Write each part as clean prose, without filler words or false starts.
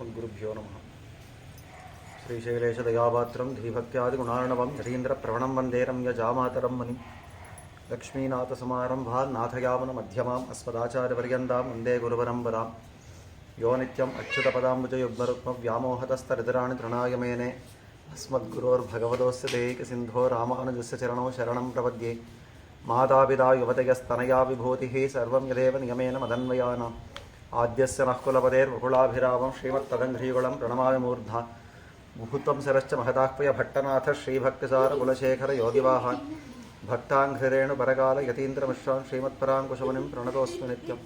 अस्मद्गुरुभ्यो नमः। श्रीशैलेशदयापात्रं धीभक्त्यादिगुणार्णवं यतीन्द्रप्रवणं वन्दे रम्यजामातरं मुनिं लक्ष्मीनाथसमारम्भान् नाथयामुनमध्यमाम् अस्मदाचार्यपर्यन्तां वन्दे गुरुपरम्परां यो नित्यम् अच्युतपदाम्बुजयुग्मरुक्मव्यामोहतस्तरितराणि तृणाय मेने अस्मद्गुरोर्भगवतोऽस्य दैकसिन्धो रामानुजस्य चरणौ शरणं प्रपद्ये। मातापिता युवतयस्तनया विभूतिः सर्वं यदेव नियमेन मदन्वयानाम् आद्यस्य नः कुलपतेर्वकुलाभिरामं श्रीमत्तदङ्घ्रीकुलं प्रणमामि मूर्धा मुहूर्तं सरश्च महदाह्वय भट्टनाथ श्रीभक्तिसारकुलशेखर योगिवाहान् भक्ताङ्घ्रिरेणुपरकाल यतीन्द्रमिश्रान् श्रीमत्पराङ्कुशमुनिं प्रणतोऽस्मि नित्यम्।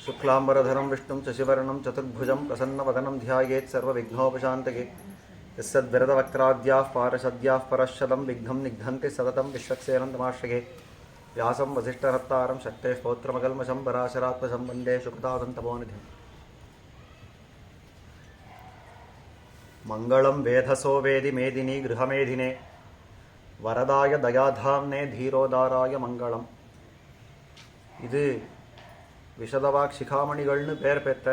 शुक्लाम्बरधरं विष्णुं शशिवर्णं चतुर्भुजं प्रसन्नवदनं ध्यायेत् सर्वविघ्नोपशान्तये। यस्सद्विरदवक्त्राद्याः पारशद्याः परश्शतं विघ्नं निघ्नन्ति सततं विश्वक्सेनं तमाश्रये। व्यासं वसिष्ठरत्तारं शक्तेः पौत्रमकल्मषं पराशरात्मजं वन्दे शुकतादन्तपोनिधिम्। मङ्गलं वेधसो वेदि मेदिनी गृहमेधिने वरदाय दयाधाम्ने धीरोदाराय मङ्गलम्। இது விஷதவாக் சிகாமணிகள்னு பேர் பெற்ற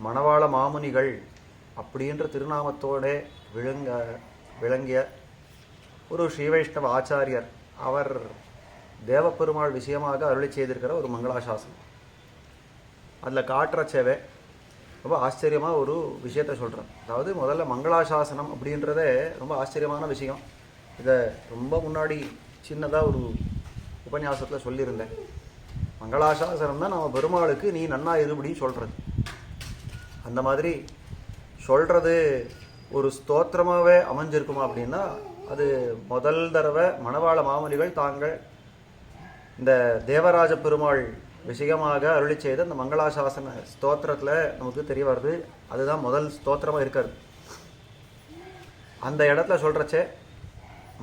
மணவாள மாமுனிகள் அப்படின்ற திருநாமத்தோட விளங்கிய ஒரு ஸ்ரீவைஷ்ணவ ஆச்சாரியர். அவர் தேவப்பெருமாள் விஷயமாக அருளி செய்திருக்கிற ஒரு மங்களாசாசனம். அதில் காட்டுறச்சேவே ரொம்ப ஆச்சரியமாக ஒரு விஷயத்தை சொல்கிறேன். அதாவது முதல்ல மங்களாசாசனம் அப்படின்றதே ரொம்ப ஆச்சரியமான விஷயம். இதை ரொம்ப முன்னாடி சின்னதாக ஒரு உபன்யாசத்தில் சொல்லியிருந்தேன். மங்களாசாசனம் தான் நம்ம பெருமாளுக்கு நீ நன்னா இருபடி சொல்கிறது. அந்த மாதிரி சொல்கிறது ஒரு ஸ்தோத்திரமாகவே அமைஞ்சிருக்குமா அப்படின்னா அது முதல் தடவை மணவாள மாமுனிகள் தாங்கள் இந்த தேவராஜ பெருமாள் விஷயமாக அருளி செய்த அந்த மங்களாசாசன ஸ்தோத்திரத்தில் நமக்கு தெரிய வருது. அதுதான் முதல் ஸ்தோத்திரமாக இருக்காது. அந்த இடத்துல சொல்கிறச்சே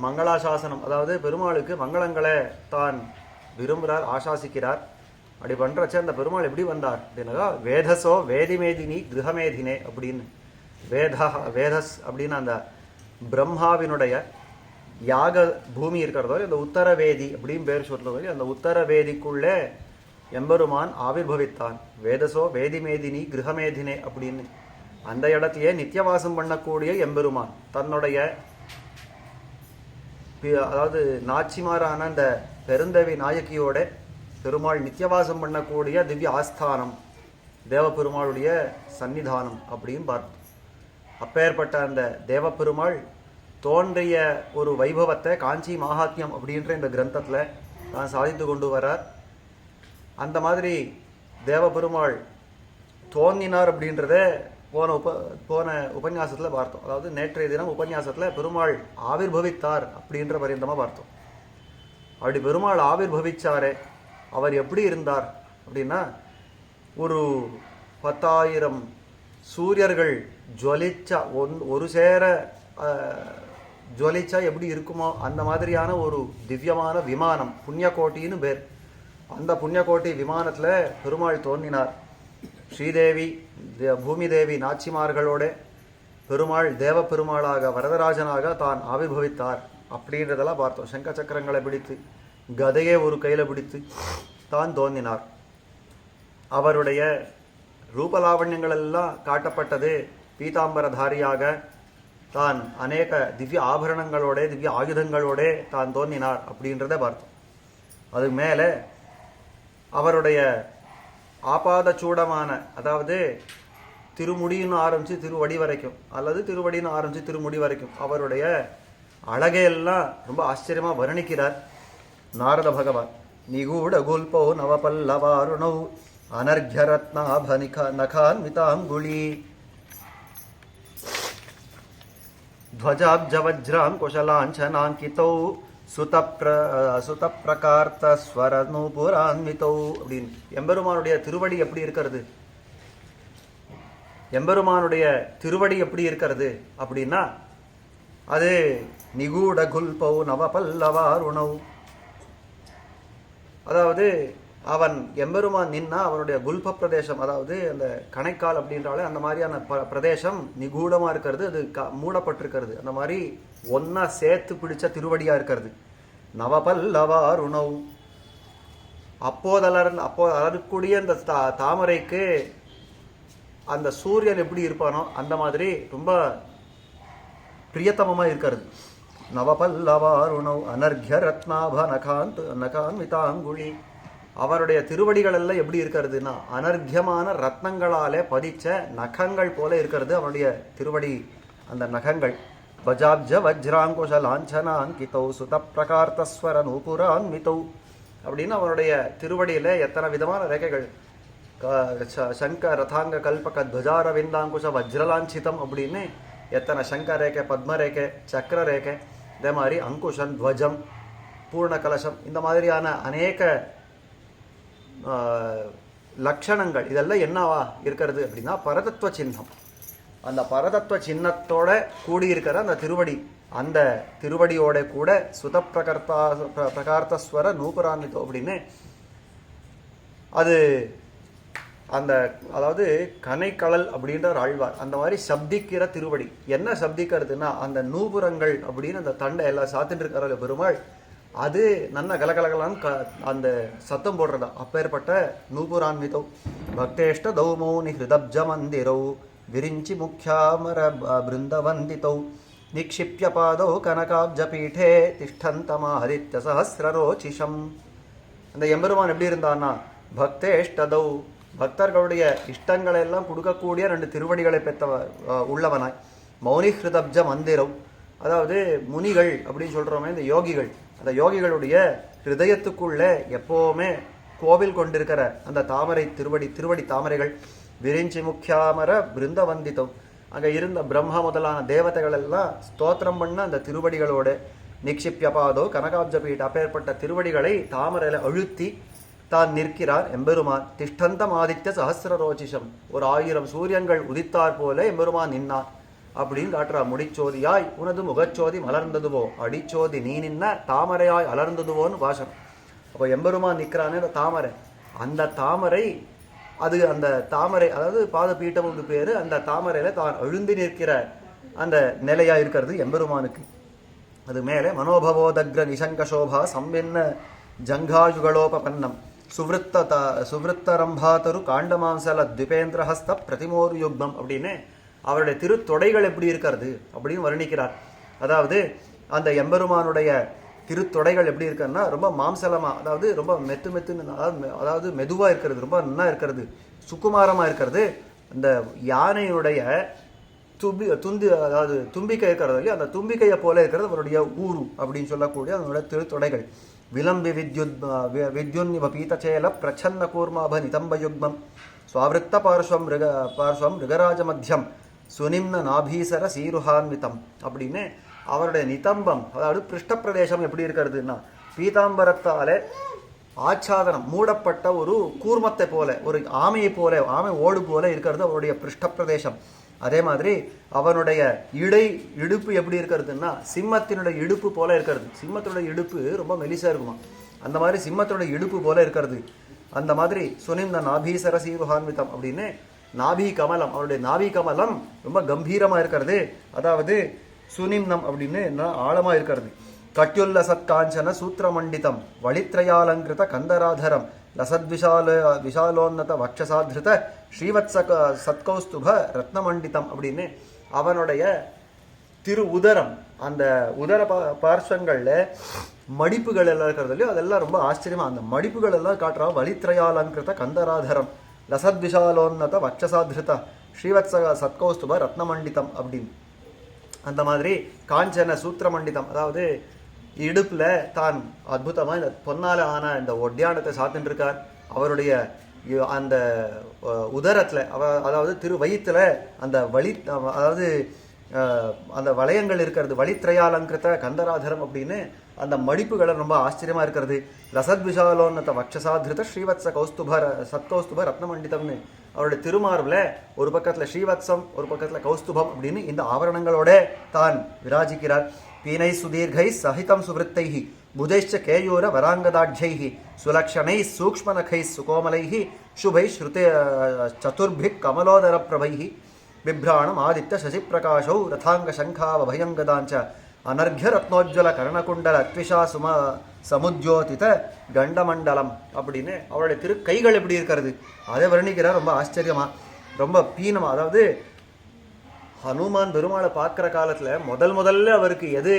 மங்களாசாசனம், அதாவது பெருமாளுக்கு மங்களங்களை தான் விரும்புகிறார், ஆசாசிக்கிறார். அப்படி பண்ணுறச்ச அந்த பெருமாள் எப்படி வந்தார் அப்படின்னாக்கா வேதசோ வேதிமேதினி கிரகமேதினே அப்படின்னு. வேதஸ் அப்படின்னு அந்த பிரம்மாவினுடைய யாக பூமி இருக்கிறதோ இந்த உத்தரவேதி அப்படின்னு பேர் சொல்றது. அந்த உத்தரவேதிக்குள்ளே எம்பெருமான் ஆவிர்பவித்தான். வேதசோ வேதிமேதினி கிரகமேதினே அப்படின்னு அந்த இடத்தையே நித்தியவாசம் பண்ணக்கூடிய எம்பெருமான் தன்னுடைய அதாவது நாச்சிமாரான அந்த பெருந்தேவி நாயகியோட பெருமாள் நித்தியவாசம் பண்ணக்கூடிய திவ்ய ஆஸ்தானம் தேவப்பெருமாளுடைய சன்னிதானம் அப்படின்னு பார்த்தோம். அப்பேற்பட்ட அந்த தேவப்பெருமாள் தோன்றிய ஒரு வைபவத்தை காஞ்சி மகாத்மியம் அப்படின்ற இந்த கிரந்தத்தில் தான் சாதித்து கொண்டு வரார். அந்த மாதிரி தேவப்பெருமாள் தோன்றினார் அப்படின்றத போன உபன்யாசத்தில் பார்த்தோம். அதாவது நேற்றைய தினம் உபன்யாசத்தில் பெருமாள் ஆவிர்பவித்தார் அப்படின்ற பரியந்தமாக பார்த்தோம். அப்படி பெருமாள் ஆவிர்பவிச்சாரே அவர் எப்படி இருந்தார் அப்படின்னா ஒரு 10,000 சூரியர்கள் ஜுவலிச்சா ஒரு சேர ஜுவலிச்சா எப்படி இருக்குமோ அந்த மாதிரியான ஒரு திவ்யமான விமானம், புண்ணியகோட்டின்னு பேர். அந்த புண்ணியகோட்டி விமானத்தில் பெருமாள் தோன்றினார். ஸ்ரீதேவி பூமி தேவி நாச்சிமார்களோட பெருமாள் தேவ பெருமாளாக வரதராஜனாக தான் ஆவிர்பவித்தார் அப்படின்றதெல்லாம் பார்த்தோம். சங்க சக்கரங்களை பிடித்து கதையே ஒரு கையில் பிடித்து தான் தோன்றினார். அவருடைய ரூபலாவண்யங்கள் எல்லாம் காட்டப்பட்டது. பீதாம்பரதாரியாக தான் அநேக திவ்ய ஆபரணங்களோட திவ்ய ஆயுதங்களோட தான் தோன்றினார் அப்படின்றத பார்த்தோம். அதுக்கு மேலே அவருடைய ஆபாத சூடமான, அதாவது திருமுடின்னு ஆரம்பித்து திருவடி வரைக்கும் அல்லது திருவடின்னு ஆரம்பித்து திருமுடி வரைக்கும் அவருடைய அழகையெல்லாம் ரொம்ப ஆச்சரியமாக வர்ணிக்கிறார் நாரத பகவான். நிகூட குல்போ நவபல்லவாருணௌ அனர்க்யரத்னாப நகான்விதாங்குளி ध्वजाब्जवज्रां कुशलाञ्छनाङ्कितौ சுதப்பிரகார்த்தஸ்வரநூபுரான்விதௌ அப்படின்னு. எம்பெருமானுடைய திருவடி எப்படி இருக்கிறது, எம்பெருமானுடைய திருவடி எப்படி இருக்கிறது அப்படின்னா அது நிகூட குல்பௌ நவபல்லவாருணௌ. அதாவது அவன் எம்பெருமான் நின்னா அவனுடைய குல்ப பிரதேசம், அதாவது அந்த கணைக்கால் அப்படின்றாலே அந்த மாதிரியான பிரதேசம் நிகூடமாக இருக்கிறது, அது மூடப்பட்டிருக்கிறது. அந்த மாதிரி ஒன்னா சேர்த்து பிடிச்ச திருவடியாக இருக்கிறது. நவபல்லவாருணௌ அப்போது அலரக்கூடிய அந்த தாமரைக்கு அந்த சூரியன் எப்படி இருப்பானோ அந்த மாதிரி ரொம்ப பிரியத்தமமாக இருக்கிறது. நவபல்லவாருணவ் அனர்க்ய ரத்னாப நகான்விதாங்குழி. அவருடைய திருவடிகள் எல்லாம் எப்படி இருக்கிறதுனா அனர்க்கியமான ரத்னங்களாலே பதிச்ச நகங்கள் போல இருக்கிறது அவருடைய திருவடி. அந்த நகங்கள் பஜாப்ஜ வஜ்ராங்குஷ லாஞ்சனாங்கிதௌ சுத பிரகார்த்தஸ்வர நூபுரான்விதௌ அப்படின்னு அவருடைய திருவடியில் எத்தனை விதமான ரேகைகள். சங்க ரதாங்க கல்பக துவஜார விந்தாங்குஷ வஜ்ரலாஞ்சிதம் அப்படின்னு எத்தனை சங்க ரேகை, பத்ம ரேகை, சக்கர ரேகை, இதே மாதிரி அங்குஷன், துவஜம், பூர்ண கலசம், இந்த மாதிரியான அநேக லட்சணங்கள். இதெல்லாம் என்னவா இருக்கிறது அப்படின்னா பரதத்துவ சின்னம். அந்த பரதத்துவ சின்னத்தோட கூடியிருக்கிற அந்த திருவடி, அந்த திருவடியோட கூட சுத பிரகார்த்தஸ்வர நூபுரான்விதோ அப்படின்னு அது அந்த அதாவது கனைக்கடல் அப்படின்ற ஒரு ஆழ்வார் அந்த மாதிரி சப்திக்கிற திருவடி. என்ன சப்திக்கிறதுனா அந்த நூபுரங்கள் அப்படின்னு அந்த தண்டை எல்லாம் சாத்திட்டு இருக்கிற பெருமாள் அது நல்ல கலகலகலான்னு அந்த சத்தம் போடுறதா. அப்பேற்பட்ட நூபுரான்விதோ பக்தேஷ்ட தௌமௌனி ஹிருதப்ஜ மந்திரௌ விரிஞ்சி முக்கியாமர பிருந்தவந்திதௌ நிக்ஷிப்ய பாதௌ கனகாப்ஜ பீఠே திஷ்டந்தமாதித்ய சஹஸ்ரரோச்சிஷம். அந்த எம்பெருமான் எப்படி இருந்தான்னா பக்தேஷ்டதௌ பக்தர்களுடைய இஷ்டங்களை எல்லாம் கொடுக்கக்கூடிய 2 திருவடிகளை பெற்ற உள்ளவனாய். மௌனி ஹிருதப்ஜ மந்திரவ் அதாவது முனிகள் அப்படின்னு சொல்கிறோமே இந்த யோகிகள், அந்த யோகிகளுடைய ஹிருதயத்துக்குள்ளே எப்போவுமே கோவில் கொண்டிருக்கிற அந்த தாமரை திருவடி தாமரைகள். விரிஞ்சி முக்கியாமர பிருந்தவந்தித்தம் அங்கே இருந்த பிரம்மா முதலான தேவதைகள் எல்லாம் ஸ்தோத்திரம் பண்ண அந்த திருவடிகளோடு நிக்ஷிப்ய பாதோ கனகாப்ஜ பீட அப்பேற்பட்ட திருவடிகளை தாமரையில் அழுத்தி தான் நிற்கிறார் எம்பெருமான். திஷ்டந்தம் ஆதித்ய சஹஸ்ரரோச்சிஷம் ஒரு 1000 சூரியன்கள் உதித்தார் போல எம்பெருமான் நின்னார் அப்படின்னு காட்டுறா. முடிச்சோதியாய் உனது முகச்சோதி மலர்ந்ததுவோ அடிச்சோதி நீ நின்ன தாமரையாய் அலர்ந்ததுவோன்னு வாசனம். அப்போ எம்பெருமான் நிற்கிறானே அந்த தாமரை, அந்த தாமரை அது அந்த தாமரை அதாவது பாத பீட்டமுக்கு பேரு. அந்த தாமரையில தான் அழுந்தி நிற்கிற அந்த நிலையா இருக்கிறது எம்பெருமானுக்கு. அது மேலே மனோபவோதக்ர நிசங்க சோபா சம்பின்ன ஜங்காயுகளோபன்னம் சுவிருத்தரம்பாத்தரு காண்டமாம்சல திபேந்திரஹஸ்த பிரதிமோரு யுக்மம் அப்படின்னு அவருடைய திருத்தொடைகள் எப்படி இருக்கிறது அப்படின்னு வர்ணிக்கிறார். அதாவது அந்த எம்பெருமானுடைய திருத்தொடைகள் எப்படி இருக்கிறதுனா ரொம்ப மாம்சலமா, அதாவது ரொம்ப மெத்துன்னு அதாவது மெதுவாக இருக்கிறது, ரொம்ப நன்னா இருக்கிறது, சுக்குமாரமாக இருக்கிறது. அந்த யானையுடைய அதாவது தும்பிக்கை இருக்கிறது இல்லையா, அந்த தும்பிக்கையை போல இருக்கிறது அவருடைய ஊரு அப்படின்னு சொல்லக்கூடிய அதனுடைய திருத்தொடைகள். விலம்பி வித்யுன்னிவ பீதச்சேல பிரச்சன்ன கூர்மாப நிதம்பயுக்மம் ஸ்வாவிருத்த பார்ஸ்வம் மிருகராஜ மத்தியம் சுனிம்ன நாபீசர சீருஹான்விதம் அப்படின்னு அவருடைய நிதம்பம் அதாவது பிருஷ்டப்பிரதேசம் எப்படி இருக்கிறதுன்னா பீதாம்பரத்தாலே ஆச்சாதனம் மூடப்பட்ட ஒரு கூர்மத்தை போல, ஒரு ஆமையை போல, ஆமை ஓடு போல இருக்கிறது அவருடைய பிருஷ்டப்பிரதேசம். அதே மாதிரி அவனுடைய இடுப்பு எப்படி இருக்கிறதுன்னா சிம்மத்தினுடைய இடுப்பு போல இருக்கிறது. சிம்மத்தினுடைய இடுப்பு ரொம்ப மெலிசா இருக்குமா, அந்த மாதிரி சிம்மத்தினுடைய இடுப்பு போல இருக்கிறது. அந்த மாதிரி சுனிந்த நாபீசர சீருஹான்விதம் அப்படின்னு நாபி கமலம், அவருடைய நாபி கமலம் ரொம்ப கம்பீரமாக இருக்கிறது. அதாவது சுனிம்னம் அப்படின்னு ஆழமாக இருக்கிறது. கட்யுல்ல சத்காஞ்சன சூத்திரமண்டிதம் வழித்ரயாலங்கிருத கந்தராதரம் விஷாலோன்னத வக்ஷசாதிருத ஸ்ரீவத்ச சத்கௌஸ்துப ரத்னமண்டிதம் அப்படின்னு அவனுடைய உதரம், அந்த உதர பார்ஸ்வங்களில் மடிப்புகள் எல்லாம் இருக்கிறது இல்லையோ அதெல்லாம் ரொம்ப ஆச்சரியமாக அந்த மடிப்புகள் எல்லாம் காட்டுறா. வழித்ரயாலங்கிருத கந்தராதரம் லசத்விஷாலோன்னத வக்ஷசாதிருத ஸ்ரீவத்ச சத்கௌஸ்துப ரத்னமண்டிதம் அப்படின்னு அந்த மாதிரி காஞ்சன சூத்திரமண்டிதம் அதாவது இடுப்பில் தான் அற்புதமாக இந்த பொன்னால ஆன இந்த ஒட்டியானத்தை சாத்தின்னு இருக்கார். அவருடைய அந்த உதரத்தில் அதாவது திருவயிற்றில் அந்த அதாவது அந்த வளையங்கள் இருக்கிறது. வழித்ரயாலங்கிருத்த கந்தராதரம் அப்படின்னு அந்த மடிப்புகளை ரொம்ப ஆச்சரியமாக இருக்கிறது. லசத் விஷாலோன்னத வக்ஷசாதிருத ஸ்ரீவத்ச சத்கௌஸ்துப ரத்னமண்டிதம்னு அவருடைய திருமார்பில் ஒரு பக்கத்தில் ஸ்ரீவத்சம் ஒரு பக்கத்தில் கௌஸ்துபம் அப்படின்னு இந்த ஆவரணங்களோட தான் விராஜிக்கிறார். பீனை சுதீர்கை சகிதம் சுவிருத்தைஹி புதைச்ச கேயூர வராங்கதாட்சைஹி சுலக்ஷணை சூக்ஷ்மநகை சுகோமலைஹி சுபை ஸ்ருதி சதுர்பிக் கமலோதர பிரபைஹி பிப்ராணம் ஆதித்ய சசிப்பிரகாஷௌ ரதாங்க சங்காவபயங்கதாஞ்ச அனர்க்ய ரத்னோஜ்வல கர்ணகுண்டல அத்விஷா சமுத்யோதித கண்டமண்டலம் அப்படின்னு அவருடைய கைகள் எப்படி இருக்கிறது அதை வர்ணிக்கிறார் ரொம்ப ஆச்சரியமா. ரொம்ப பீனமாக, அதாவது ஹனுமான் பெருமாளை பார்க்குற காலத்தில் முதல்ல அவருக்கு எது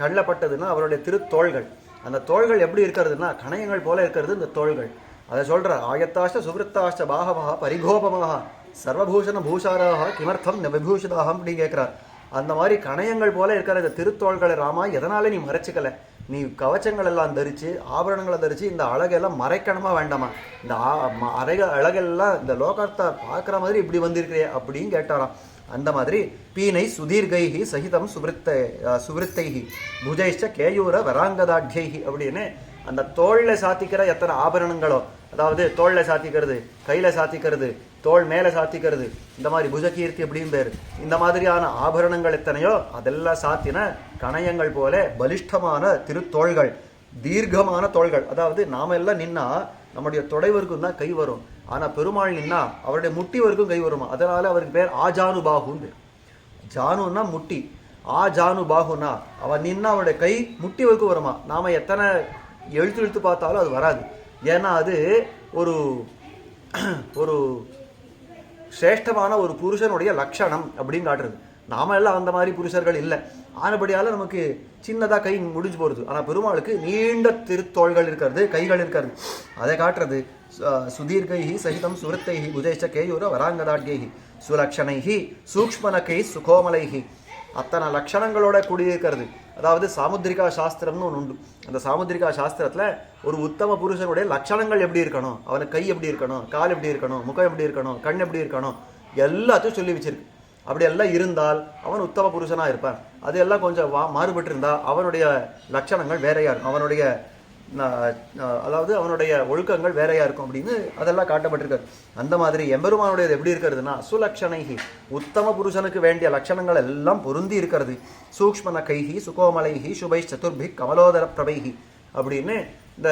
கண்ணப்பட்டதுன்னா அவருடைய திருத்தோள்கள். அந்த தோள்கள் எப்படி இருக்கிறதுனா கணையங்கள் போல இருக்கிறது இந்த தோள்கள். அதை சொல்கிறார், ஆயத்தாஷ்ட சுவிருத்தாஷ்ட பாகவா பரிகோபமாக சர்வபூஷண பூஷாராக கிமர்த்தம் ந விபூஷிதாகம் அப்படி கேட்குறார். அந்த மாதிரி கணையங்கள் போல இருக்கிற இந்த திருத்தோள்களை ராமா எதனால நீ மறைச்சிக்கல? நீ கவச்சங்கள் எல்லாம் தரிச்சு ஆபரணங்களை தரிச்சு இந்த அழகெல்லாம் மறைக்கணுமா வேண்டாமா? இந்த அழகெல்லாம் இந்த லோகத்தார் பார்க்குற மாதிரி இப்படி வந்திருக்கிறே அப்படின்னு கேட்டாராம். அந்த மாதிரி பீனை சுதீர்கைஹி சகிதம் சுவிருத்தைஹி புஜைஷ்ட கேயூர வராங்கதாட்யைஹி அப்படின்னு அந்த தோளில் சாத்திக்கிற எத்தனை ஆபரணங்களோ, அதாவது தோளில் சாத்திக்கிறது, கையில் சாத்திக்கிறது, தோள் மேலே சாத்திக்கிறது, இந்த மாதிரி புஜகீர்த்தி அப்படின்னு பேர், இந்த மாதிரியான ஆபரணங்கள் எத்தனையோ அதெல்லாம் சாத்தின கணையங்கள் போல பலிஷ்டமான திருத்தோள்கள், தீர்க்கமான தோள்கள். அதாவது நாம எல்லாம் நின்னா நம்முடைய தொடை வரைக்கும் தான் கை வரும், ஆனால் பெருமாள் நின்னா அவருடைய முட்டி வரைக்கும் கை வருமா. அதனால அவருக்கு பேர் ஆஜானு பாகுன்னு பேர். ஜானுன்னா முட்டி, ஜானு பாகுன்னா அவன் நின்னா அவருடைய கை முட்டி வரைக்கும் வருமா. நாம எத்தனை இழுத்து பார்த்தாலும் அது வராது. ஏன்னா அது ஒரு ஒரு சிரேஷ்டமான ஒரு புருஷனுடைய லட்சணம் அப்படின்னு காட்டுறது. நாம எல்லாம் அந்த மாதிரி புருஷர்கள் இல்லை. ஆனபடியால் நமக்கு சின்னதாக கை முடிஞ்சு போகிறது. ஆனால் பெருமாளுக்கு நீண்ட திருத்தோள்கள் இருக்கிறது, கைகள் இருக்கிறது. அதை காட்டுறது. சுதீர்கைஹி சகிதம் சுவருத்தைஹி புஜைஷ்ட கேயூர வராங்கதாட்யைஹி சுலக்ஷணைஹி சூக்ஷ்மனகை சுகோமலைஹி அத்தனை லட்சணங்களோட கூடியிருக்கிறது. அதாவது சாமுத்திரிகா சாஸ்திரம்னு ஒன்று உண்டு. அந்த சாமுத்திரிகா சாஸ்திரத்தில் ஒரு உத்தம புருஷனுடைய லட்சணங்கள் எப்படி இருக்கணும், அவனுக்கு கை எப்படி இருக்கணும், கால் எப்படி இருக்கணும், முகம் எப்படி இருக்கணும், கண் எப்படி இருக்கணும், எல்லாத்தையும் சொல்லி வச்சிருக்கு. அப்படி எல்லாம் இருந்தால் அவன் உத்தம புருஷனாக இருப்பான். அது எல்லாம் கொஞ்சம் மாறுபட்டு இருந்தால் அவனுடைய லட்சணங்கள் வேறையா இருக்கும், அவனுடைய அதாவது அவனுடைய ஒழுக்கங்கள் வேறையா இருக்கும் அப்படின்னு அதெல்லாம் காட்டப்பட்டிருக்காரு. அந்த மாதிரி எம்பெருமானுடையது எப்படி இருக்கிறதுனா சுலக்ஷணைஹி உத்தம புருஷனுக்கு வேண்டிய லட்சணங்கள் எல்லாம் பொருந்தி இருக்கிறது. சூக்ஷ்மன கைஹி சுகோமலைஹி சுபை சதுர்பி கமலோதர பிரபைஹி அப்படின்னு இந்த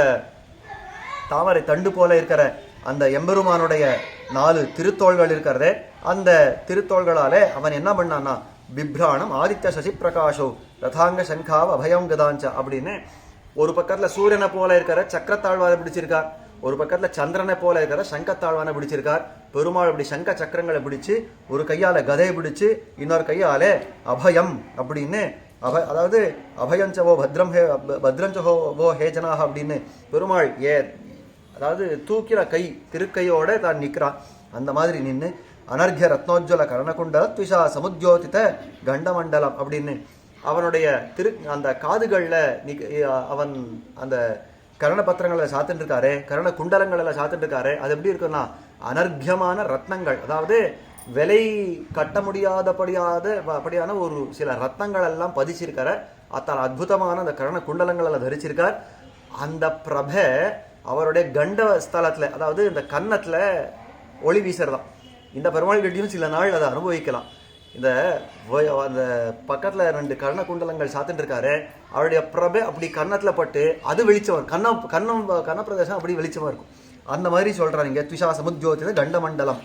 தாமரை தண்டு போல இருக்கிற அந்த எம்பெருமானுடைய 4 திருத்தோள்கள் இருக்கிறதே, அந்த திருத்தோள்களாலே அவன் என்ன பண்ணான்னா பிப்ராணம் ஆதித்ய சசி பிரகாஷோ ரதாங்க சங்காவ அபயம் கதாஞ்ச அப்படின்னு ஒரு பக்கத்தில் சூரியனை போல இருக்கிற சக்கரத்தாழ்வானை பிடிச்சிருக்கார், ஒரு பக்கத்தில் சந்திரனை போல இருக்கிற சங்கத்தாழ்வானை பிடிச்சிருக்கார். பெருமாள் அப்படி சங்க சக்கரங்களை பிடிச்சு ஒரு கையால் கதையை பிடிச்சு இன்னொரு கையால் அபயம் அப்படின்னு அதாவது அபயஞ்சவோ பத்ரஞ்சவோ ஹேஜனாக அப்படின்னு பெருமாள் அதாவது தூக்கிற கை திருக்கையோட தான் நிற்கிறான். அந்த மாதிரி நின்று அனர்கிய ரத்னோஜ்வல கரணகுண்டல துஷா சமுத்யோதித கண்டமண்டலம் அப்படின்னு அவனுடைய அந்த காதுகளில் அவன் அந்த கரணபத்திரங்களை சாத்திட்டு இருக்காரு, கரண குண்டலங்களில் சாத்திட்டு இருக்காரு. அது எப்படி இருக்குன்னா அனர்கியமான ரத்னங்கள், அதாவது விலை கட்ட முடியாதபடியான ஒரு சில ரத்னங்கள் எல்லாம் பதிச்சிருக்கார. அத்தனை அற்புதமான அந்த கரண குண்டலங்களெல்லாம் தரிச்சிருக்கார். அந்த பிரபை அவருடைய கண்ட ஸ்தலத்தில், அதாவது இந்த கன்னத்தில் ஒளி வீசுறதான். இந்த பெருமாள் கட்டியும் சில நாள் அதை அனுபவிக்கலாம். இந்த அந்த பக்கத்தில் 2 கர்ண குண்டலங்கள் சாத்திட்டு இருக்காரு, அவருடைய பிரபை அப்படி கன்னத்தில் பட்டு அது வெளிச்சம், கன்னப்பிரதேசம் அப்படி வெளிச்சமாக இருக்கும். அந்த மாதிரி சொல்கிறாங்க. துஷா சமுத்யோதித கண்டமண்டலம்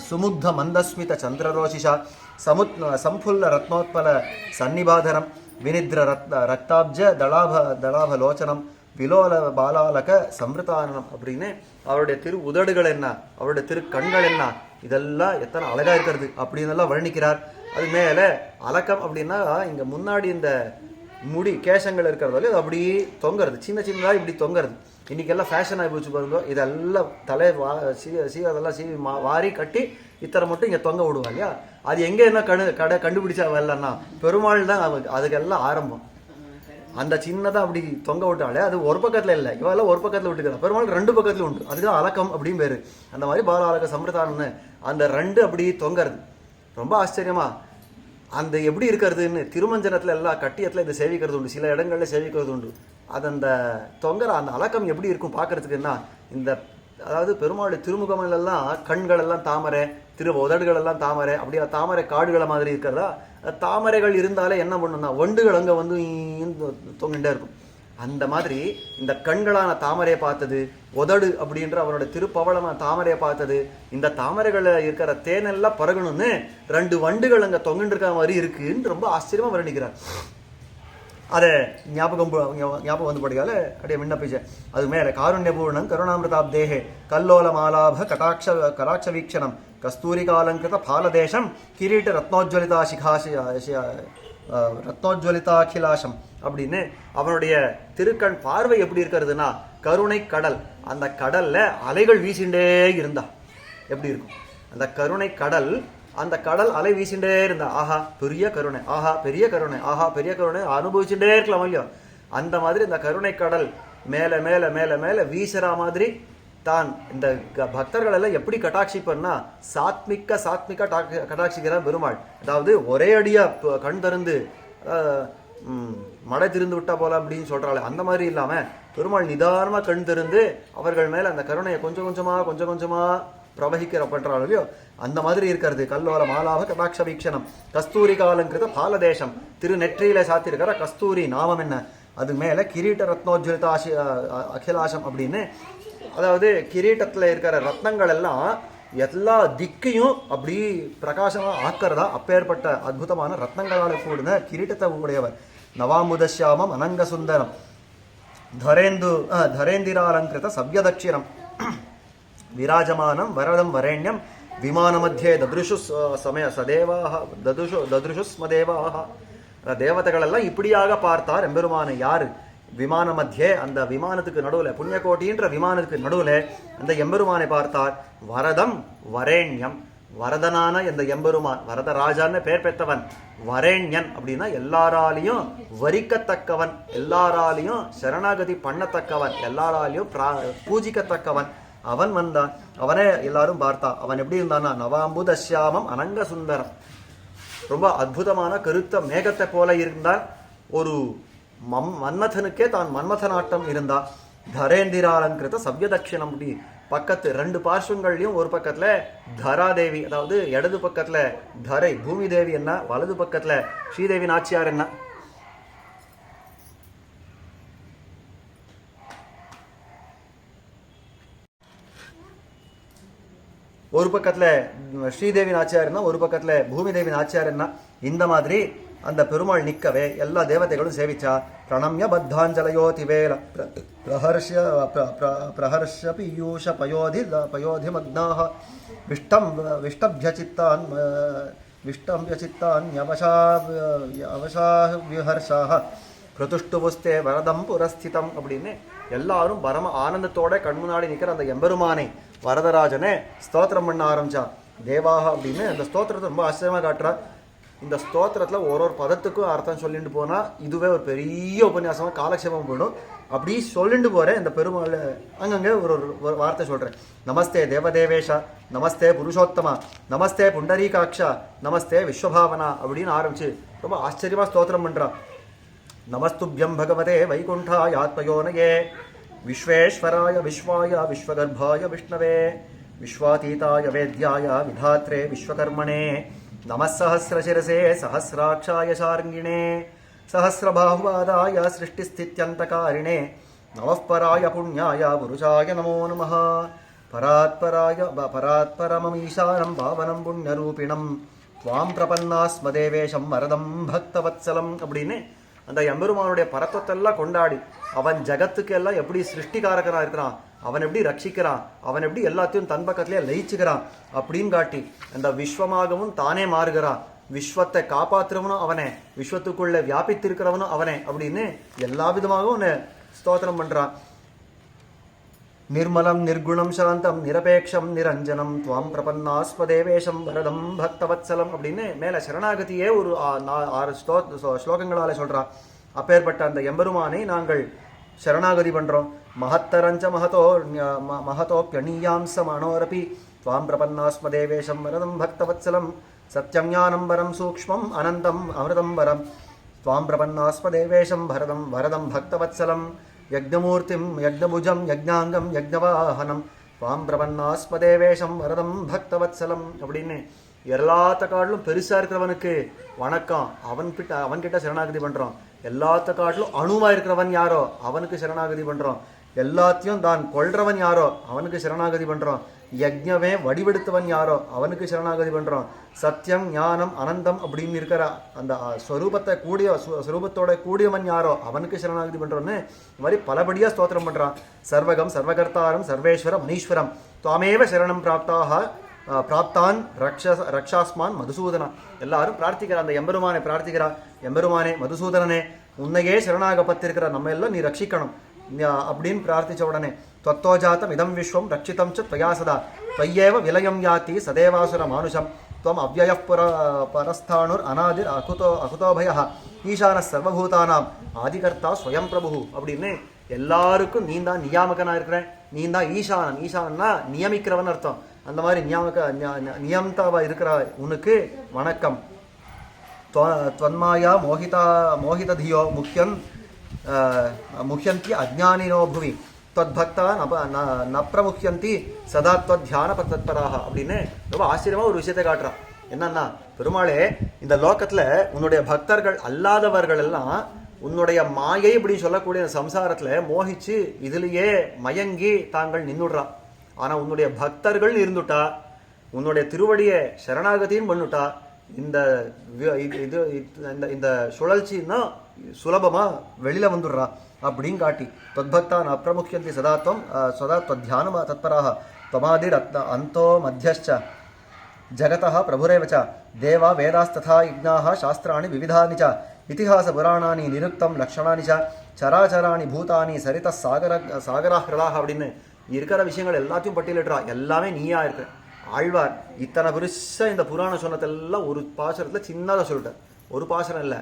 சுமுக்த மந்தஸ்மித சந்திரரோஷிஷா சம்புல்ல ரத்னோத்பல சன்னிபாதனம் வினித்ர ரக்தாப்ஜ தளாப லோச்சனம் விலோல பாலாலக சம்பிரதானம் அப்படின்னு அவருடைய திரு உதடுகள் என்ன, அவருடைய திரு கண்கள் என்ன, இதெல்லாம் எத்தனை அழகாக இருக்கிறது அப்படின்னு எல்லாம் வர்ணிக்கிறார். அது மேலே அலக்கம் அப்படின்னா இங்கே முன்னாடி இந்த முடி கேசங்கள் இருக்கிறதால அது அப்படி தொங்குறது, சின்னதாக இப்படி தொங்குறது. இன்றைக்கெல்லாம் ஃபேஷன் ஆகி போச்சு பாருங்க. இதெல்லாம் தலை அதெல்லாம் சீவி வாரி கட்டி இத்தனை மட்டும் இங்கே தொங்க விடுவாங்க இல்லையா. அது எங்கே என்ன கண்டுபிடிச்சா வரலன்னா பெருமாள் தான் அதுக்கெல்லாம் ஆரம்பம். அந்த சின்னதாக அப்படி தொங்க விட்டாலே அது ஒரு பக்கத்தில் இல்லை, இவெல்லாம் ஒரு பக்கத்தில் விட்டுக்கிறான். பெருமாள் 2 பக்கத்தில் உண்டு, அதுதான் அலக்கம் அப்படின்னு பேர். அந்த மாதிரி பாலாலக சம்பிரதானம்னு அந்த 2 அப்படி தொங்கிறது ரொம்ப ஆச்சரியமா. அந்த எப்படி இருக்கிறதுன்னு திருமஞ்சனத்தில் எல்லாம் கட்டியத்தில் இதை சேவிக்கிறது உண்டு, சில இடங்களில் சேவிக்கிறது உண்டு. அது அந்த தொங்குற அந்த அலக்கம் எப்படி இருக்கும் பார்க்கறதுக்குன்னா, இந்த அதாவது பெருமாள் திருமுகமெல்லாம் கண்கள் எல்லாம் தாமரை, உதடுகள் எல்லாம் தாமரை, அப்படியே தாமரை காடுகளை மாதிரி இருக்கிறதா. தாமரைகள் இருந்தாலே என்ன பண்ணுன்னா வண்டுகள் அங்கே வந்து தொங்கிட்டே இருக்கும். அந்த மாதிரி இந்த கண்களான தாமரையை பார்த்தது, உதடு அப்படின்ற அவனோட திருப்பவளமான தாமரையை பார்த்தது, இந்த தாமரைகளில் இருக்கிற தேனெல்லாம் பறகணும்னு 2 வண்டுகள் அங்கே தொங்கிட்டு இருக்க மாதிரி இருக்குன்னு ரொம்ப ஆச்சரியமாக வர்ணிக்கிறார். அதை ஞாபகம் வந்து படிக்கால அப்படியே விண்ணப்பிச்சேன். அது மேலே காருண்யபூர்ணம் கருணாமிருதாப்தேகே கல்லோல மாலாப கடாட்ச வீக்ஷணம் கஸ்தூரிகாலங்கிருத பாலதேசம் கிரீட்ட ரத்னோஜ்வலிதா ரத்னோஜ்வலிதாகிலாசம் அப்படின்னு அவனுடைய திருக்கண் பார்வை எப்படி இருக்கிறதுனா கருணை கடல். அந்த கடல்ல அலைகள் வீசிண்டே இருந்தா எப்படி இருக்கும்? அந்த கருணை கடல், அந்த கடல் அலை வீசிண்டே இருந்தா ஆஹா பெரிய கருணை, ஆஹா பெரிய கருணை, ஆஹா பெரிய கருணை அனுபவிச்சுட்டே இருக்கலாம் இல்லையோ. அந்த மாதிரி இந்த கருணை கடல் மேல மேல மேல மேல வீசுற மாதிரி தான் இந்த பக்தர்கள் எல்லாம் எப்படி கட்டாட்சிப்பன்னா சாத்மிக்க கட்டாட்சிக்கிற பெருமாள். அதாவது ஒரே அடியா கண் திறந்து மழை திருந்து விட்டா போல அப்படின்னு சொல்றாள். அந்த மாதிரி இல்லாம பெருமாள் நிதானமா கண் திறந்து அவர்கள் மேல அந்த கருணையை கொஞ்சம் கொஞ்சமா பிரவகிக்கிற பண்றாள் இல்லையோ. அந்த மாதிரி இருக்கிறது கல்லோல மாலாப கடாட்ச வீக்ஷணம் கஸ்தூரி காலங்கிருத பாலதேசம். திருநெற்றியில சாத்திருக்கிற கஸ்தூரி நாமம் என்ன? அது மேல கிரீட்ட ரத்னோஜ்வலிதா அகிலாசம் அப்படின்னு, அதாவது கிரீட்டத்துல இருக்கிற ரத்னங்கள் எல்லாம் எல்லா திக்கையும் அப்படி பிரகாசமா ஆக்கிறதா அப்பேற்பட்ட அற்புதமான ரத்னங்களால கூடின கிரீட்டத்தை உடையவர். நவாமுதசியாமம் அனங்க சுந்தரம் தரேந்திராலங்கிருத சவ்யதட்சிணம் விராஜமானம் வரதம் வரேண்யம் விமான மத்தியே ததுஷு சமய சதேவாக ததுஷு ஸ்மதேவாக. தேவதைகள் எல்லாம் இப்படியாக பார்த்தார் எம்பெருமானை. யாரு? விமான மத்தியே, அந்த விமானத்துக்கு நடுவுல, புண்ணியகோட்டின்ற விமானத்துக்கு நடுவுல அந்த எம்பெருமானை பார்த்தார். வரதம் வரேண்யம், வரதனான இந்த எம்பெருமான், வரதராஜான்னு பேர் பெற்றவன். வரேண்யன் அப்படின்னா எல்லாராலையும் வரிக்கத்தக்கவன், எல்லாராலையும் சரணாகதி பண்ணத்தக்கவன், எல்லாராலையும் பூஜிக்கத்தக்கவன். அவன் வந்தான், அவனே எல்லாரும் பார்த்தா. அவன் எப்படி இருந்தான்னா நவாம்புதசியாமம் அனங்க சுந்தரம், ரொம்ப அற்புதமான கருத்த மேகத்தை போல இருந்தான். ஒரு மன்மதனுக்கே தான் மன்மதனாட்டம் இருந்தா. தரேந்திராலங்கிருத சவ்யதட்சிணம் அப்படி பக்கத்து ரெண்டு பார்ஸ்வங்கள்லையும் ஒரு பக்கத்துல தராதேவி, அதாவது இடது பக்கத்துல தரை பூமி தேவி என்ன, வலது பக்கத்துல ஸ்ரீதேவி நாச்சியார் என்ன. ஒரு பக்கத்துல ஸ்ரீதேவி நாச்சியார் என்ன, ஒரு பக்கத்துல பூமி தேவி நாச்சியார் என்ன. இந்த மாதிரி அந்த பெருமாள் நிற்கவே எல்லா தேவதைகளும் சேவிச்சா. பிரணம்ய பத்தாஞ்சலயோ திவேல பிரஹர்ஷ பீயூஷ பயோதிமக்னாஹ விஷ்டம்யசித்தான் அவசாவிஹர்ஷாஹ பிரதுஷ்டுபுஸ்தே வரதம் புரஸ்திதம் அப்படின்னு எல்லாரும் பரம ஆனந்தத்தோட கண்முன்னாடி நிற்கிற அந்த எம்பெருமானை வரதராஜனே ஸ்தோத்திரம் பண்ண ஆரம்பிச்சா. தேவாக அப்படின்னு அந்த ஸ்தோத்திரத்தை ரொம்ப ஆச்சரியமா காட்டுறா. இந்த ஸ்தோத்திரத்துல ஒரு பதத்துக்கும் அர்த்தம் சொல்லிட்டு போனா இதுவே ஒரு பெரிய உபன்யாசமா காலக்ஷேபம் போயிடும். அப்படி சொல்லிட்டு போறேன். இந்த பெருமாள் அங்கங்கே ஒரு வார்த்தை சொல்றேன். நமஸ்தே தேவதேவேஷா, நமஸ்தே புருஷோத்தமா, நமஸ்தே புண்டரீகாட்சா, நமஸ்தே விஸ்வபாவனா அப்படின்னு ஆரம்பிச்சு ரொம்ப ஆச்சரியமா ஸ்தோத்திரம் பண்றான். நமஸ்துப்யம் பகவதே வைகுண்டாய ஆத்மயோனயே விஸ்வேஸ்வராய விஸ்வாய விஸ்வகர்பாய விஷ்ணவே விஸ்வாதீதாய வேத்யாய விதாத்ரே விஸ்வகர்மணே நமசஹசிரசிரசே சஹசிராட்சாய சார்ங்கிணே சஹசிரபாஹுவாதாய சிருஷ்டிஸ்தித்யந்தகாரிணே நமப்பராய புண்ணியாய புருஷாய நமோ நமः பராத்பரமமீசானம் பாவனம் புண்ணியரூபிணம் துவாம் பிரபன்னாஸ்மதேவேஷம் வரதம் பக்தவத்சலம் அப்படின்னு அந்த எம்பெருமானுடைய பரத்தத்தெல்லாம் கொண்டாடி அவன் ஜகத்துக்கு எல்லாம் எப்படி சிருஷ்டிகாரகனா இருக்கிறான், அவன் எப்படி ரட்சிக்கிறான், அவன் எப்படி எல்லாத்தையும் தன் பக்கத்திலேயே லயிச்சுக்கிறான் அப்படின்னு காட்டி அந்த விஸ்வமாகவும் தானே மாறுகிறான். விஸ்வத்தை காப்பாற்றுறவனும் அவனே, விஸ்வத்துக்குள்ள வியாபித்திருக்கிறவனும் அவனே அப்படின்னு எல்லா விதமாகவும் அவனை ஸ்தோத்திரம் பண்றான். நிர்மலம் நிர்குணம் சாந்தம் நிரபேக்ஷம் நிரஞ்சனம் துவாம் பிரபன்னாஸ்மதேவேஷம் வரதம் பக்தவத்சலம் அப்படின்னு மேல சரணாகதியே ஒரு 6 ஸ்லோகங்களால சொல்றான். அப்பேற்பட்ட அந்த எம்பெருமானை நாங்கள் சரணாகதி பண்றோம். மகத்தரஞ்ச மகதோப்யணீயாம்ச மனோரபி துவாம் பிரபன்னாஸ்மதேவேஷம் வரதம் பக்தவத்சலம் சத்யம் ஞானம் வரம் சூக்ஷ்மம் அனந்தம் அமிர்தம் வரம் துவாம் பிரபன்னாஸ்மதேவேஷம் வரதம் பக்தவத்சலம் யக்ஞமூர்த்திம் யக்ஞபுஜம் யக்ஞாங்கம் யக்ஞவாஹனம் துவாம் பிரபன்னாஸ்மதேவேஷம் வரதம் பக்தவத்சலம் அப்படின்னு எல்லாத்த காட்டிலும் பெருசா இருக்கிறவனுக்கு வணக்கம், அவன்கிட்ட சரணாகதி பண்றோம். எல்லாத்த காட்டிலும் அணுவா இருக்கிறவன் யாரோ அவனுக்கு சரணாகதி பண்றோம். எல்லாத்தையும் தான் கொள்றவன் யாரோ அவனுக்கு சரணாகதி பண்றோம். யஜ்ஞமே வடிவெடுத்தவன் யாரோ அவனுக்கு சரணாகதி பண்ணுறோம். சத்தியம் ஞானம் அனந்தம் அப்படின்னு இருக்கிற அந்த ஸ்வரூபத்தை ஸ்வரூபத்தோட கூடியவன் யாரோ அவனுக்கு சரணாகதி பண்ணுறோன்னு இந்த மாதிரி பலபடியாக ஸ்தோத்திரம் பண்ணுறான். சர்வகம் சர்வகர்த்தாரம் சர்வேஸ்வரம் மணீஸ்வரம் துவாமேவ சரணம் பிராப்தான் ரக்ஷாஸ்மான் மதுசூதனா. எல்லாரும் பிரார்த்திக்கிறா, அந்த எம்பெருமானை பிரார்த்திக்கிறா. எம்பெருமானே மதுசூதனனே உன்னையே சரணாகப்பத்திருக்கிற நம்ம எல்லாம் நீ ரட்சிக்கணும் அப்படின்னு பிரார்த்திச்ச உடனே त्वत्तोजातम् इदं विश्वं रक्षितं च त्वया सदा त्वय्येव विलयं याति सदेवासुर मानुषं त्वम् अव्ययः परस्थाणुर् अनादिर् अकुतो भयः ஈசான சர்வபூதானாம் ஆதிகர்த்தா ஸ்வயம் பிரபு அப்படின்னு எல்லாருக்கும் நீ தான் நியாமகனா இருக்கிறேன், நீ தான் ஈசானன். ஈசானன்னா நியமிக்கிறவன் அர்த்தம். அந்த மாதிரி நியமித்தாவா இருக்கிற உனக்கு வணக்கம். त्वन्माया मोहितधियो मुह्यन्ति अज्ञानिनो भुवि त्वद्भक्ता न प्रमुह्यन्ति सदा त्वध्यान तत्पराः அப்படின்னு ரொம்ப ஆச்சரியமாக ஒரு விஷயத்தை காட்டுறான். என்னன்னா, பெருமாளே இந்த லோகத்தில் உன்னுடைய பக்தர்கள் அல்லாதவர்கள் எல்லாம் உன்னுடைய மாயை இப்படின்னு சொல்லக்கூடிய சம்சாரத்தில் மோகிச்சு இதிலேயே மயங்கி தாங்கள் நின்றுடுறா. ஆனால் உன்னுடைய பக்தர்கள் இருந்துட்டா, உன்னுடைய திருவடியை சரணாகதியும் பண்ணுட்டா, இந்த இந்த சுழற்சின்னா சுலபமாக வெளியில் வந்துடுறா அப்படின்னு காட்டி त्वद्भक्तान् अप्रमुख्यन्ति सदा त्वध्यानं तत्पराः त्वमादिर् अन्तो मध्यश्च जगतः प्रभुरेव च देवा वेदास्तथा यज्ञाः शास्त्राणि विविधानि च इतिहासपुराणानि निरुक्तं लक्षणानि च चराचराणि भूतानि सरितः सागराह्रदाः அப்படின்னு இருக்கிற விஷயங்கள் எல்லாத்தையும் பட்டியலிடுறா. எல்லாமே நீயா இருக்கு. ஆழ்வார் இத்தனை பெருசாக இந்த புராணம் சொன்னதெல்லாம் ஒரு பாசுரத்தில் சின்னதாக சொல்லிட்டார். ஒரு பாசுரம் இல்லை,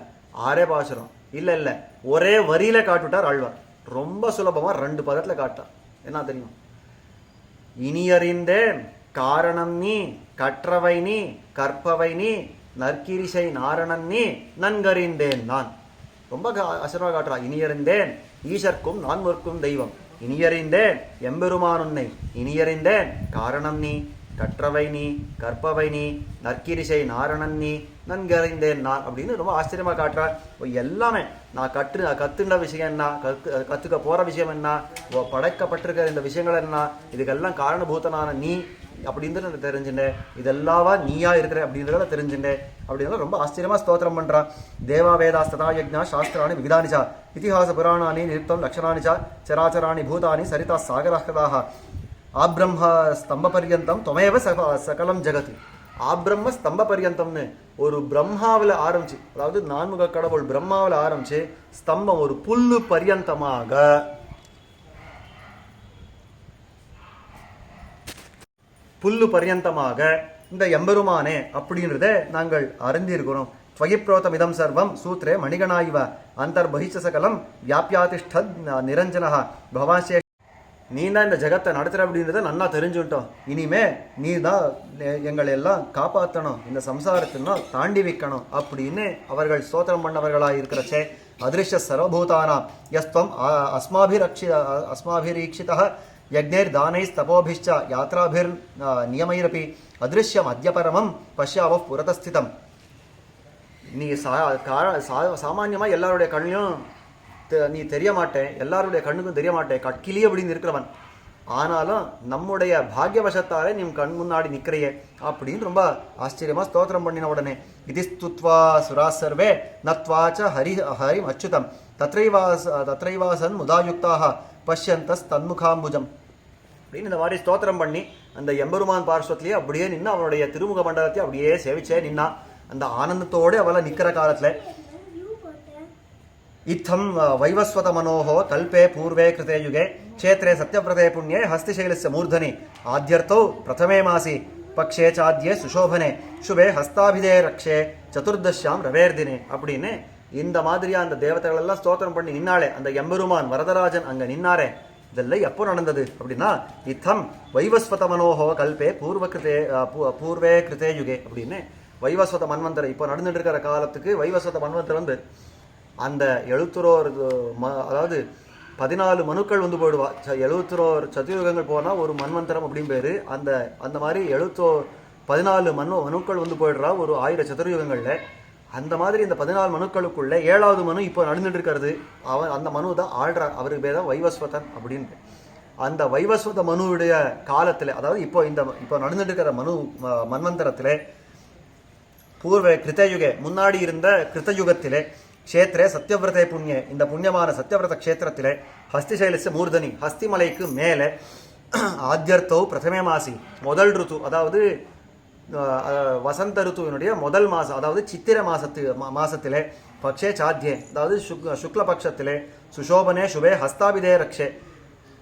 6 பாசுரம் இல்லை, ஒரே வரியில காட்டுட்டார் ஆழ்வார். ரொம்ப சுலபமாக 2 பதத்தில் காட்டார். என்ன தெரியுமா? இனியறிந்தேன் காரணம் நீ கற்றவை நீ கற்பவை நீ நற்கிரிசை நாரணன் நீ நன்கறிந்தேன் நான். ரொம்ப அசரமாக காட்டுறா. இனியறிந்தேன் ஈசர்க்கும் நான்மொர்க்கும் தெய்வம், இனியறிந்தேன் எம்பெருமான் உன்னை, இனியறிந்தேன் காரணம் நீ கற்றவை நீ கற்பவை நீ நற்கிரிசை நாரணன் நீ நன்கறிந்தேன் நான் அப்படின்னு ரொம்ப ஆச்சரியமாக காட்டுறார். எல்லாமே நான் கற்றுண்ட விஷயம் என்ன, கற்றுக்க போகிற விஷயம் என்ன, படைக்கப்பட்டிருக்கிற இந்த விஷயங்கள் என்ன, இதுக்கெல்லாம் காரணபூதனான நீ அப்படின்னு நான் தெரிஞ்சுட்டேன். இதெல்லாவா நீயா இருக்கிற அப்படின்றத தெரிஞ்சுட்டேன் அப்படின்னா ரொம்ப ஆச்சரியமாக ஸ்தோத்திரம் பண்ணுறான். தேவா வேதாஸ்ததா யஜ்ஞா சாஸ்திராணி விவிதானிச்சா இதிஹாச புராணானி நிருப்தம் லக்ஷணானிச்சா சராச்சராணி பூதானி சரிதா சாகராஹ்ரதாக ஆப்ரம்ம ஸ்தம்ப பர்யந்தம் தொமேவ சகலம் ஜெகத். ஆப்ரம்ம ஸ்தம்ப பர்யந்தம்னு ஒரு பிரம்மாவில் ஆரம்பிச்சு, அதாவது நான்முக கடவுள் பிரம்மாவில் ஆரம்பிச்சு ஸ்தம்பம் ஒரு புல்லு பர்யந்தமாக இந்த எம்பெருமானே அப்படின்றத நாங்கள் அறிந்திருக்கிறோம். ஸ்வகிப்ரோதம் இதம் சர்வம் சூத்ரே மணிகணாயிவ அந்தர்பகிச்ச சகலம் வியாபியாதிஷ்டத் நிரஞ்சனஹ பவாசே. நீ தான் இந்த ஜெகத்தை நடத்துகிற அப்படின்றத நன்னா தெரிஞ்சுட்டோம். இனிமே நீ தான் எங்களை எல்லாம் காப்பாற்றணும், இந்த சம்சாரத்தினா தாண்டி வைக்கணும் அப்படின்னு அவர்கள் ஸ்தோத்திரம் பண்ணவர்களாக இருக்கிறச்சே. அதிருஷ்ய சர்வபூதானாம் யஸ்துவம் அஸ்மாபிரீட்சிதः யக்ஞைர் தானைஸ் தபோபிஷ்ச யாத்ராபிர் நியமைரபி அதிருஷ்யம் அத்யபரமம் பஷ்யாவ புரதஸ்திதம். நீ சாமான்யமாக எல்லாருடைய கண்ணையும் நீ தெரிய மாட்டேன், எல்லாருடைய கண்ணுக்கும் தெரிய மாட்டேன், கட்கிலி அப்படின்னு இருக்கிறவன். ஆனாலும் நம்முடைய பாக்யவசத்தாலே நீ கண் முன்னாடி நிற்கிறையே அப்படின்னு ரொம்ப ஆச்சரியமாக ஸ்தோத்திரம் பண்ணின உடனே இது ஸ்துத்வா சுரா சர்வே நத்வாச்ச ஹரிம் அச்சுதம் தத்ரைவாசன் முதாயுக்தாக பஷ்யந்தஸ் தன்முகாம்புஜம் அப்படின்னு இந்த மாதிரி ஸ்தோத்திரம் பண்ணி அந்த எம்பெருமான் பார்ஸ்வத்திலேயே அப்படியே நின்று அவனுடைய திருமுக மண்டலத்தையும் அப்படியே சேவிச்சே நின்னா. அந்த ஆனந்தத்தோடு அவளை நிற்கிற காலத்தில் इत्थं वैवस्वत मनोः कल्पे पूर्वे कृते युगे क्षेत्रे सत्यव्रते पुण्ये हस्तिशैलस्य मूर्धनि आद्यर्थौ प्रथमे मासि पक्षे चाद्ये सुशोभने शुभे हस्ताभिदे रक्षे சதுர்தஷ்யாம் ரவேர்தினே அப்படின்னு இந்த மாதிரியா அந்த தேவதைகளெல்லாம் ஸ்தோத்திரம் பண்ணி நின்னாலே அந்த எம்பெருமான் வரதராஜன் அங்கே நின்னாரே. இதெல்லாம் எப்போ நடந்தது அப்படின்னா இத்தம் வைவஸ்வத மனோஹோ கல்பே பூர்வே கிருதே யுகே அப்படின்னு வைவஸ்வத மன்வந்தரை இப்போ நடந்துட்டு இருக்கிற காலத்துக்கு வைவஸ்வத மன்வந்தர் வந்து அந்த 71 அதாவது 14 மனுக்கள் வந்து போயிடுவா. 71 சதுர்யுகங்கள் போனால் ஒரு மன்வந்தரம் அப்படின்னு பேர். அந்த மாதிரி 14 மனுக்கள் வந்து போயிடுறா ஒரு 1000 சதுர்யுகங்களில். அந்த மாதிரி இந்த 14 மனுக்களுக்குள்ள 7வது மனு இப்போ நடந்துட்டு இருக்கிறது. அந்த மனு தான் ஆள்றார். அவருக்கு பேர் தான் வைவஸ்வதன் அப்படின்னு. அந்த வைவஸ்வத மனுவுடைய காலத்தில், அதாவது இப்போ நடந்துட்டு இருக்கிற மன்வந்தரத்திலே பூர்வ கிருத்தயுகே முன்னாடி இருந்த கிருத்தயுகத்திலே க்ஷேத்திரே சத்யவிரதே புண்ணிய, இந்த புண்ணியமான சத்யவிரத க்ஷேத்திரத்திலே ஹஸ்திசைலச மூர்தனி ஹஸ்திமலைக்கு மேலே ஆத்யர்த்தோ பிரதமே மாசி முதல் ருத்து, அதாவது வசந்த ருத்துவினுடைய முதல் மாதம், அதாவது சித்திரை மாசத்திலே பக்ஷே சாத்தியே, அதாவது சுக்ல பட்சத்திலே சுஷோபனே சுபே ஹஸ்தாபிதே ரக்ஷே,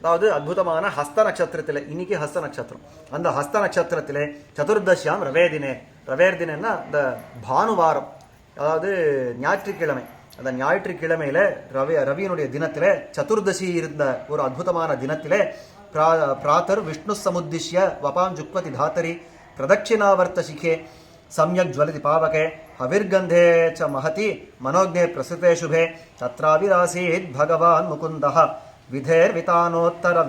அதாவது அற்புதமான ஹஸ்த நட்சத்திரத்திலே, இன்னைக்கு ஹஸ்த நட்சத்திரம், அந்த ஹஸ்த நட்சத்திரத்திலே சதுர்தசியாம் ரவேதினே, ரவேர்தினேன்னா இந்த பானுவாரம், அதாவது ஞாயிற்றுக்கிழமை, அந்த ஞாயிற்றுக்கிழமையில ரவியினுடைய தினத்திலே சதுர்தசி இருந்த ஒரு அற்புதமான தினத்திலே பிராத்தர் விஷ்ணு சமுத்திஷ்ய வபாம் ஜுக்வதி தாத்தரி பிரதட்சிணாவர்த்த சிகே சம்யக் ஜ்வலதி பாவகே ஹவிர்கந்தே ச மஹதி மனோஜ்ஞே பிரசுதே சுபே தத்ராவிராசீத் பகவான் முகுந்தः விதேர்விதானோத்தர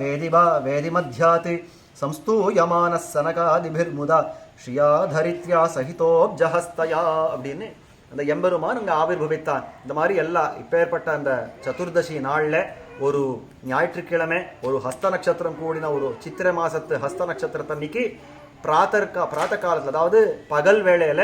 வேதிமத்யாத் சம்ஸ்தூயமானः சனகாதிபிர்முதா ஸ்ரீயாதரித்யா சகிதோப்ஜஹஸ்தயா அப்படின்னு அந்த எம்பெருமான் இங்கே ஆவிர்பவித்தான். இந்த மாதிரி இப்பேற்பட்ட அந்த சதுர்தசி நாளில் ஒரு ஞாயிற்றுக்கிழமை ஒரு ஹஸ்த நட்சத்திரம் கூடின ஒரு சித்திரை மாசத்து ஹஸ்த நட்சத்திரத்தன்னைக்கு பிராத்த காலத்தில், அதாவது பகல் வேளையில்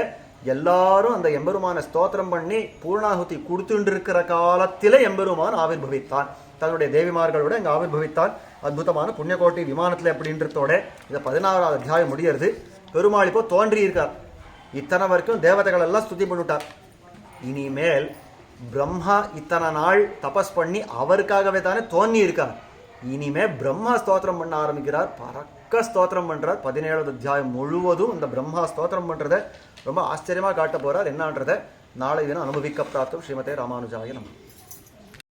எல்லாரும் அந்த எம்பெருமான ஸ்தோத்திரம் பண்ணி பூர்ணாகுதி கொடுத்துட்டு இருக்கிற காலத்தில் எம்பெருமான் ஆவிர்பவித்தான், தன்னுடைய தேவிமார்களோட இங்கே ஆவிர்பவித்தான். அற்புதமான புண்ணியகோட்டி விமானத்தில் அப்படின்றதோட இந்த 16வது அத்தியாயம் முடியறது. பெருமாள் இப்போ தோன்றி இருக்கார், இத்தனை வரைக்கும் தேவதைகள் எல்லாம் ஸ்துதி பண்ணிவிட்டார். இனிமேல் பிரம்மா இத்தனை நாள் தபஸ் பண்ணி அவருக்காகவே தானே தோன்றி இருக்கார். இனிமே பிரம்மா ஸ்தோத்திரம் பண்ண ஆரம்பிக்கிறார், பறக்க ஸ்தோத்திரம் பண்றார். 17வது அத்தியாயம் முழுவதும் இந்த பிரம்மா ஸ்தோத்திரம் பண்றதை ரொம்ப ஆச்சரியமா காட்ட போறார். என்னன்றதை நாளை தினம் அனுபவிக்க பிராப்தம். ஸ்ரீமதே ராமானுஜாய நமः.